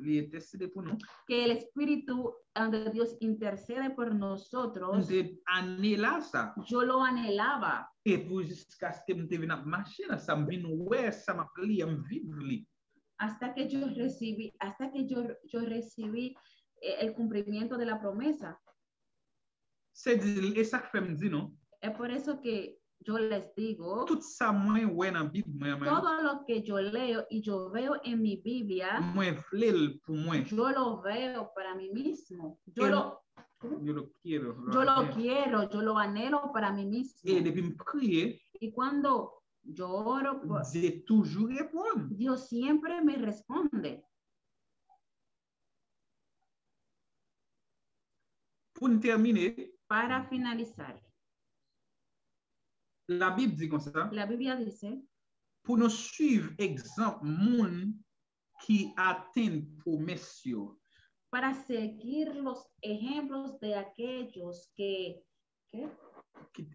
Intercède pour nous. que el espíritu de Dios intercede por nosotros, De anhéler ça. yo lo anhelaba. Et pour jusqu'à ce que me devine marcher, ça me vient ouais, ça m'a pris à me vivre. Hasta que yo recibí el cumplimiento de la promesa. C'est ça que fait me dire non. Es por eso que yo les digo, Tout ça moi ouais dans Bible todo lo que yo leo y yo veo en mi Biblia, moi vle pour moi. yo lo veo para mí mismo. Yo lo quiero. Yo lo anhelo para mí mismo. Et depuis me prier, Y cuando yo oro, Dieu toujours répond. Dios siempre me responde. Pour terminer, Para finalizar, la Bible dit comme ça, la Biblia dice, pour nous suivre exemple monde qui atteint promesse, para seguir los ejemplos de aquellos que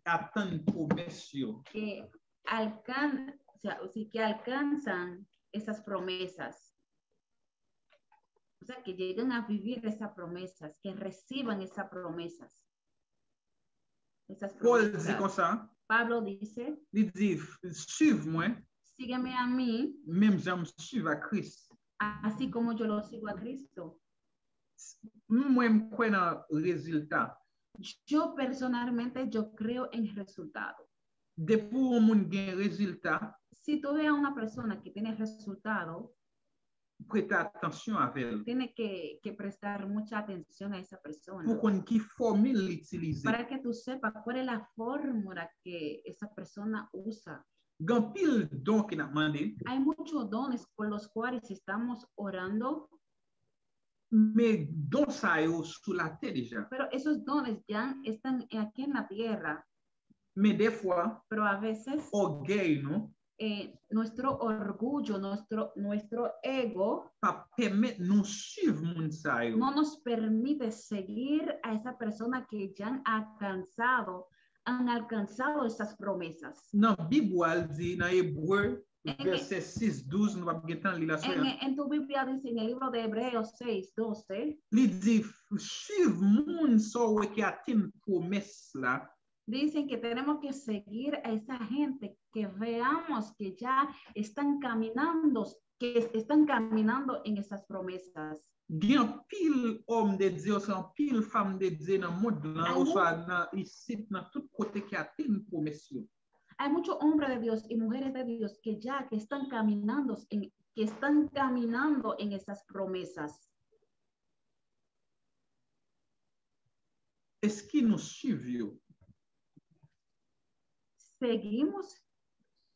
atteint promesse. que alcanzan esas promesas. O sea, que llegan a vivir esas promesas, que reciban esas promesas. Paul dit comme ça, Pablo dice, il dit, suive-moi, sígueme a mí, même j'aime suivre à Christ. así como yo lo sigo a Cristo. Moi, je crois dans le résultat. Yo personalmente, yo creo en el resultado. Depuis un monde gain résultat, Si tú ves a una persona que tiene resultado, prête attention avec elle. tiene que prestar mucha atención a esa persona. Pour qu'on qui formule l'utiliser. Para que tú sepas cuál es la fórmula que esa persona usa. Gan pile don qui n'a demandé, Hay muchos dones por los cuales estamos orando, mais don ça yo sous la terre déjà. pero esos dones ya están aquí en la tierra. Mais des fois, Pero a veces orgueil, non? Nuestro orgullo, nuestro ego Pas permettre nous suivre moun sa yo. no nos permite seguir a esa persona que ya han alcanzado esas promesas. Dans Bible dit dans Hébreu verset 6-12, nous va bien li la soirée. En tu Biblia dice en el libro de Hebreos 6:12, Li dit suivre moun so qui atteint promesse là. dicen que tenemos que seguir a esa gente que veamos que ya están caminando en esas promesas. Gen pile homme de Dieu, pile femme de Dieu dans le monde là, ou soit ici dans tout côté qui atteint promesse. Hay muchos hombres de Dios y mujeres de Dios que están caminando en esas promesas. Est-ce qu'ils nous suivent? Seguimos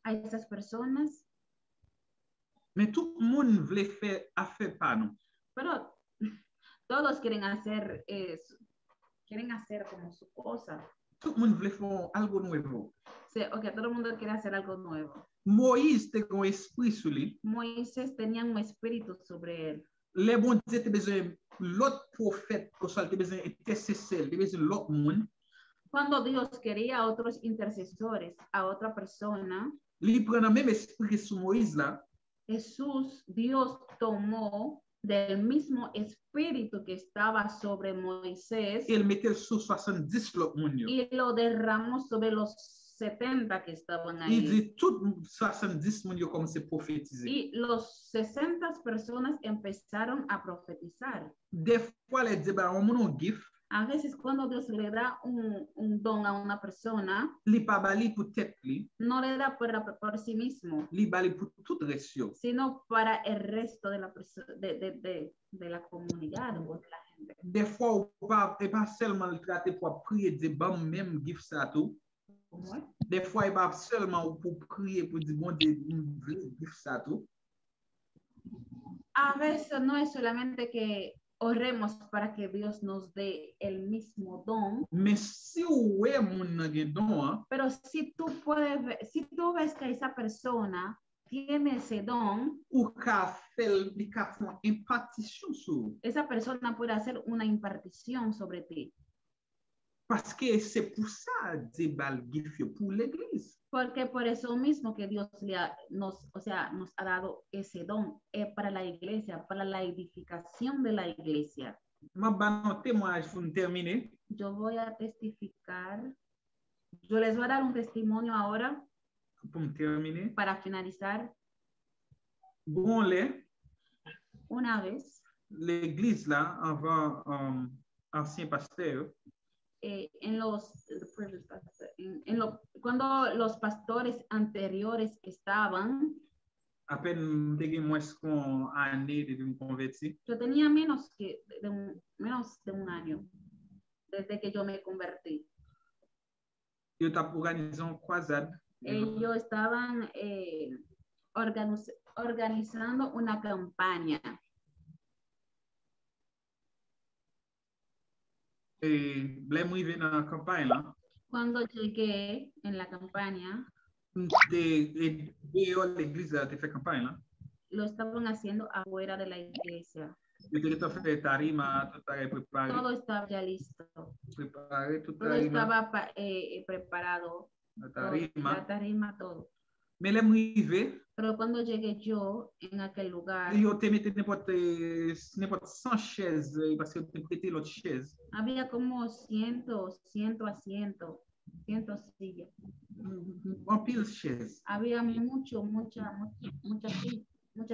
a esas personas, Mais tout le monde veut faire affaire par nous. pero todos quieren hacer como su cosa. Tout le monde veut faire algo nuevo. Okay, todo el mundo quiere hacer algo nuevo. Moïse te con esprit sur lui. Moisés tenía un espíritu sobre él. Les bon Dieu te besoin l'autre prophète, que ça te besoin intercesseur, te besoin l'autre monde. Cuando Dios quería a otros intercesores, a otra persona, Li prend le même esprit sur Moïse là. Dios tomó del mismo espíritu que estaba sobre Moisés el mettait sur 70 l'autre moun yo. y lo derramó sobre los 70 que estaban Il ahí. dit tout 70 moun yo commencé à prophétiser. Y los 60 personas empezaron a profetizar. Des fois, les débats, on moun un gift, A veces cuando Dios le da un don a una persona, li pa bali pour tête li, no le da por sí mismo, li bali pour tout ratio. sino para el resto de la comunidad o de la gente. Des fois, et pas seulement le traiter pour prier, dire bon, même gift ça tout. ¿Cómo es? Des fois, il pas seulement pour prier, pour dire bon, gift ça tout. A veces no es solamente que oremos para que Dios nos dé el mismo don, Mais si ou est moun nan gen don, hein, pero si tú ves que esa persona tiene ese don, ou ka fel, li ka fon impartition sur. esa persona puede hacer una impartición sobre ti. Parce que c'est pour ça, di bal gift yo, pour l'église. Porque por eso mismo que Dios nos ha dado ese don para la iglesia, para la edificación de la iglesia. Ma ban un témoignage pour terminer. Yo voy a testificar, yo les voy a dar un testimonio ahora Pour terminer. para finalizar. Bon, Una vez, l'église là, avant ancien pasteur, cuando los pastores anteriores estaban, à peine de moins qu'on année de me convertir, yo tenía menos de un año desde que yo me convertí. yo t'a organisé une croisade. Ellos estaban organizando una campaña. Et blé moi venu dans la campagne là, Cuando llegué en la campaña, de l'église là, te fait campagne là. lo estaban haciendo afuera de la iglesia. Yo te fait tarima, tout est préparé, Todo estaba ya listo. préparé tout Todo tarima, estaba preparado. la Todo, tarima. la tarima, todo. Mais les moi arrivé, Pero cuando llegué yo en aquel lugar, yo te mettais n'importe 100 chaises parce que te prêté l'autre chaise. había como 100 asientos, 100 sillas. En pile chaise. Había mucha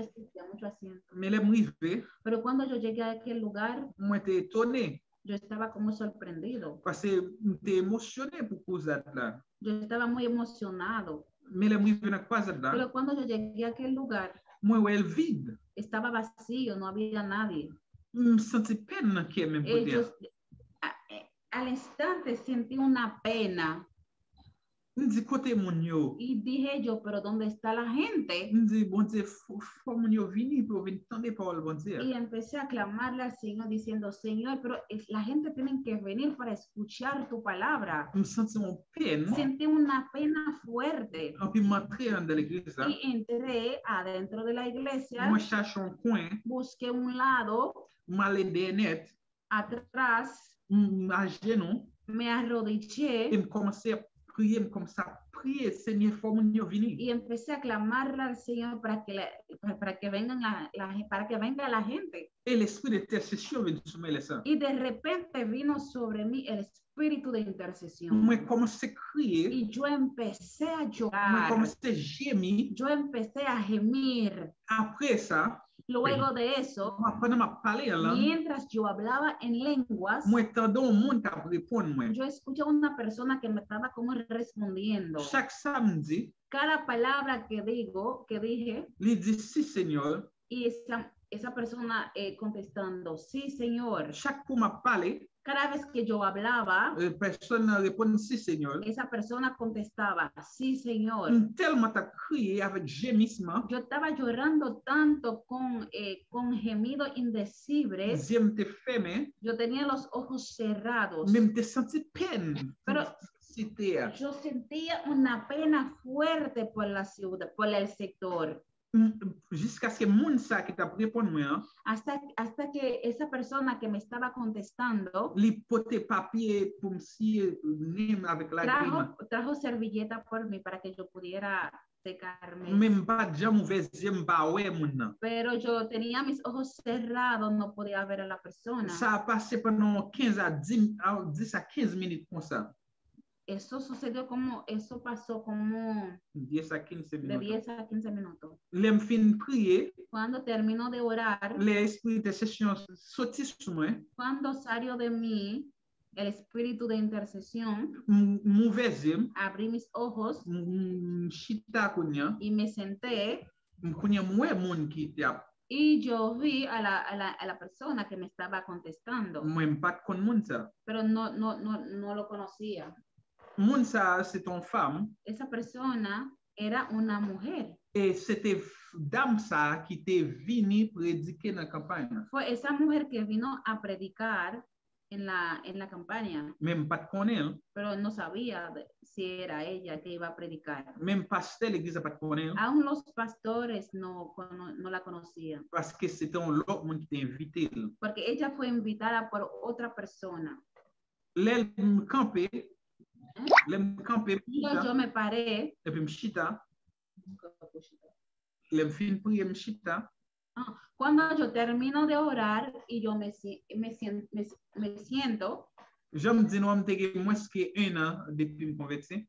silla, mucho asiento. Mais les moi arrivé, Pero cuando yo llegué a aquel lugar, moi j'étais étonné yo estaba como sorprendido. parce que j'étais émotionné pour croisade là. Yo estaba muy emocionado. Mais les moi arrivé dans la croisade là, Pero cuando yo llegué a aquel lugar, moi ouais el vide. estaba vacío, no había nadie. Me senti peine qui est même pour dire. Al instante sentí una pena Me dit côté mon yo. y dije yo, pero ¿dónde está la gente? Me dit bon Dieu, faut mon yo venir pour venir entendre parole bon Dieu. Y empecé a clamarle al Señor diciendo, Señor, pero la gente tiene que venir para escuchar tu palabra. Me senti une peine. Sentí una pena fuerte Et puis m'entrer dans l'église là. y entré adentro de la iglesia, Moi cherche un coin, busqué un lado, m'aller net, atrás, à genoux me arrodillé et me commencer à prier, me commencer à prier, Seigneur, faut mon yo venir. y empecé a clamarle al Señor para que venga la gente. Et l'esprit d'intercession vient sur moi ça. Y de repente vino sobre mí el espíritu de intercesión. Moi commencer à crier, Y yo empecé a moi llorar. commencer à gémir. Yo empecé a gemir. Après ça, Luego de eso, moi pendant m'a parler en langue, mientras yo hablaba en lenguas, moi attendant un monde qui répondre moi. yo escuché a una persona que me estaba como respondiendo. Chaque samedi, Cada palabra que dije, il dit si Seigneur. y esa persona contestando, sí, Señor. Chaque fois m'a parlé, Cada vez que yo hablaba, personne répond si Seigneur. esa persona contestaba, sí, Señor. Tellement t'as crié avec gémissement, Yo estaba llorando tanto con gemidos indecibles. j'aime te fermer, Yo tenía los ojos cerrados. même te senti peine. Pero C'était yo sentía una pena fuerte por la ciudad, por el sector. jusqu'à ce que moun sa qui t'a répondu moi, hasta que esa persona que me estaba contestando li pote papier pour me nim avec la grima. trajo servilleta por mí para que yo pudiera secarme. Même pas jam ouvert yeux ba ouais moun nan. Pero yo tenía mis ojos cerrados, no podía ver a la persona. Ça a passé pendant 10 à 15 minutes comme ça. Eso pasó como 10 à 15 de minutes. 10 a 15 minutos. Lem fin prier, Cuando termino de orar, l'esprit de session sorti sur moi, cuando salió de mí el espíritu de intercesión, mauvaise yeux, abrí mis ojos chita kunya, y me senté kunya mwe moun ki te ap, y yo vi a la persona que me estaba contestando, mwen pat kon moun sa. pero no lo conocía. Moun sa, c'est ton femme, Esa persona era una mujer. et c'était dame sa qui te vini prédiquer dans la campagne. Fue esa mujer que vino a predicar en la campaña, Même pas de connaître, pero no sabía si era ella que iba a predicar. même pasteur l'église pas de connaître, Aún los pastores no la conocían, parce que c'était un autre monde qui t'a invité. porque ella fue invitada por otra persona. L'aile campé, l'aile campé, Yo me paré. et puis m'chita, l'aile fin prier m'chita, Cuando yo termino de orar y yo me siento, je me dis, non, m'te moins que 1 an depuis me convertir.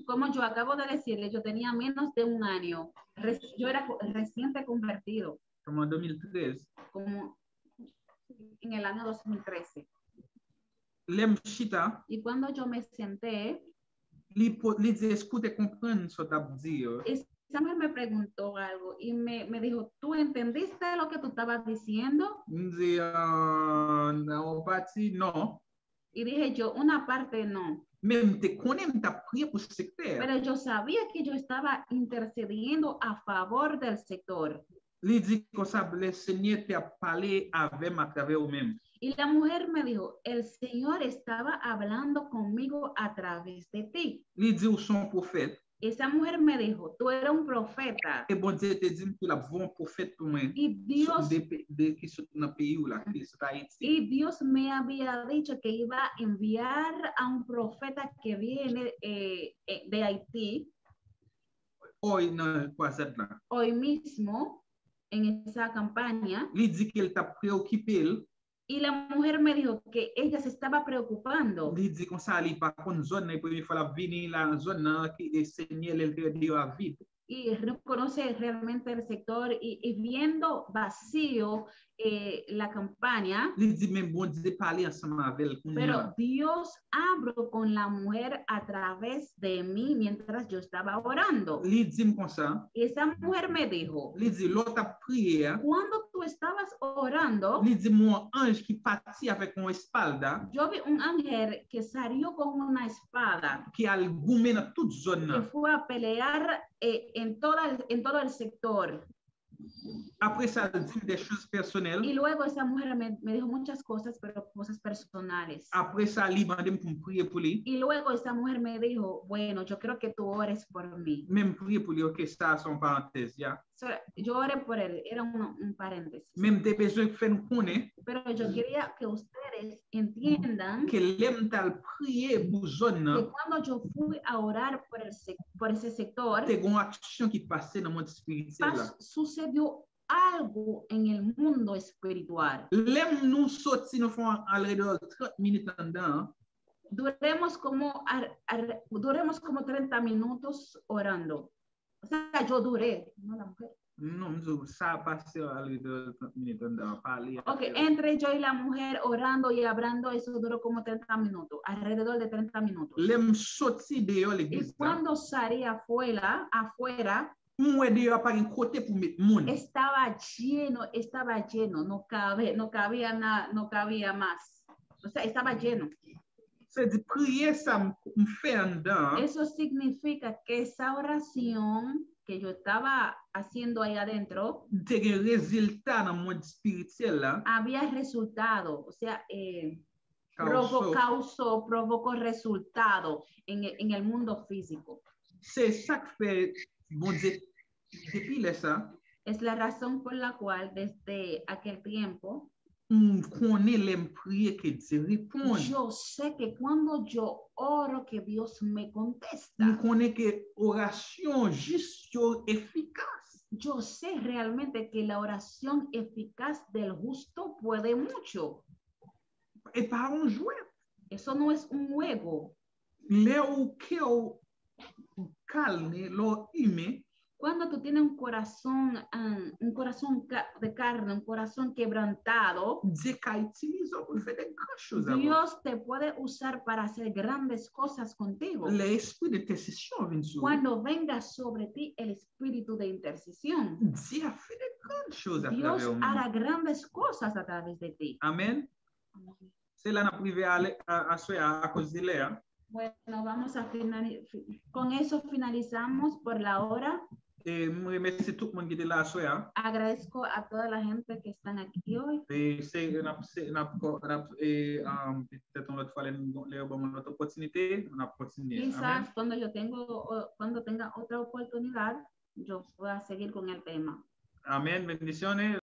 como yo acabo de decirle, yo tenía menos de un año. Yo era reciente convertido, Comme en 2013. como en el año 2013. L'aile m'chita, Y cuando yo me senté, li dit, écoute, comprendre ce que t'as dit. esa mujer me preguntó algo y me dijo, ¿tú entendiste lo que tú estabas diciendo? Me dit, en partie, non. Y dije yo, una parte no. Même te connais, m'ta prié pour ce secteur. Pero yo sabía que yo estaba intercediendo a favor del sector. Li dit comme ça, le Seigneur t'a parlé avec à travers vous-même. Y la mujer me dijo, el Señor estaba hablando conmigo a través de ti. Li dit, ou son prophète. Esa mujer me dijo, tú eres un profeta. Et bon Dieu te dit que la bon prophète pour moi. Y Dios, Qui sont dans le pays là, qui sont à Haïti. y Dios me había dicho que iba a enviar a un profeta que viene de Haití Hoy dans croisade là. hoy mismo en esa campaña. Li dit qu'il t'a préoccupé. Y la mujer me dijo que ella se estaba preocupando. Li dit comme ça, li pas kon zone la première fois la venir la zone qui est Seigneur le dio à vide. Y reconoce realmente el sector y viendo vacío la campaña. Li dit même bon Dieu parler ensemble avec elle. Pero Dios habló con la mujer a través de mí mientras yo estaba orando. Li dit comme ça. Y esa mujer me dijo, Li dit l'autre prière. cuando tú estabas orando, Li dit mon ange qui partit avec mon espalda. yo vi un ángel que salió con una espada Qui a le goumé dans toute zone. que fue a pelear en todo el sector. Après ça, elle dit des choses personnelles. Y luego esa mujer me dijo muchas cosas, pero cosas personales. Après ça, elle m'a demandé pour prier pour lui. Y luego esa mujer me dijo, bueno, yo creo que tú ores por mí. Même prier pour lui, ok, ça, son parenthèse, ya. So, yo oré por él, era un paréntesis. Même des besoins que fait connaître Pero yo quería que ustedes entiendan que l'aime tal prier pour zone, que cuando yo fui a orar por ese sector, c'est une action qui passait dans le monde spirituel. sucedió algo en el mundo espiritual. L'aime nous sortir, nous font alrededor 30 minutes en dedans. Duremos como 30 minutos orando. O sea, yo duré, no la mujer. Non, ça a passé alrededor 30 minutes en dedans. Parler. Ok, entre yo y la mujer orando y hablando, eso duró como 30 minutos, alrededor de 30 minutos. L'aime sortir dehors Y l'église. cuando salí afuera, Moi dehors par un côté pour mettre monde. estaba lleno, no cabía nada, no cabía más. O sea, estaba lleno. C'est de prier ça me fait en dedans. Eso significa que esa oración que yo estaba haciendo ahí adentro Te gen résultat dans le monde spirituel là. había resultado, o sea, Causó. provocó resultado en el mundo físico. C'est ça que fait bon Dieu Depuis ça, Es la razón por la cual desde aquel tiempo connaît l'aime prier que Dieu répond. yo sé que cuando yo oro que Dios me On contesta. connaît que oration juste efficace. Yo sé realmente que la oración eficaz del justo puede mucho. Et pas un jouet. Eso no es un juego. Là où cœur calme, lo humain, Cuando tú tienes un corazón de carne, un corazón quebrantado, Dieu qu'a utilisé pour faire des grandes choses. avec. Dios te puede usar para hacer grandes cosas contigo. L'esprit d'intercession vient sur. Cuando venga sobre ti el espíritu de intercesión, Dieu a fait des grandes choses à Dios travers nous. hará grandes cosas a través de ti. Amen. C'est là qu'on privé à cause de l'air. Bueno, vamos a finalizar. Con eso finalizamos por la hora. Et je remercie tout le monde qui était là à soir. Agradezco a toda la gente que están aquí hoy. Et c'est peut-être une autre fois, les autre opportunité, on a continué. Amen. Quizás cuando tenga otra oportunidad, yo pueda seguir con el tema. Amen. Bendiciones.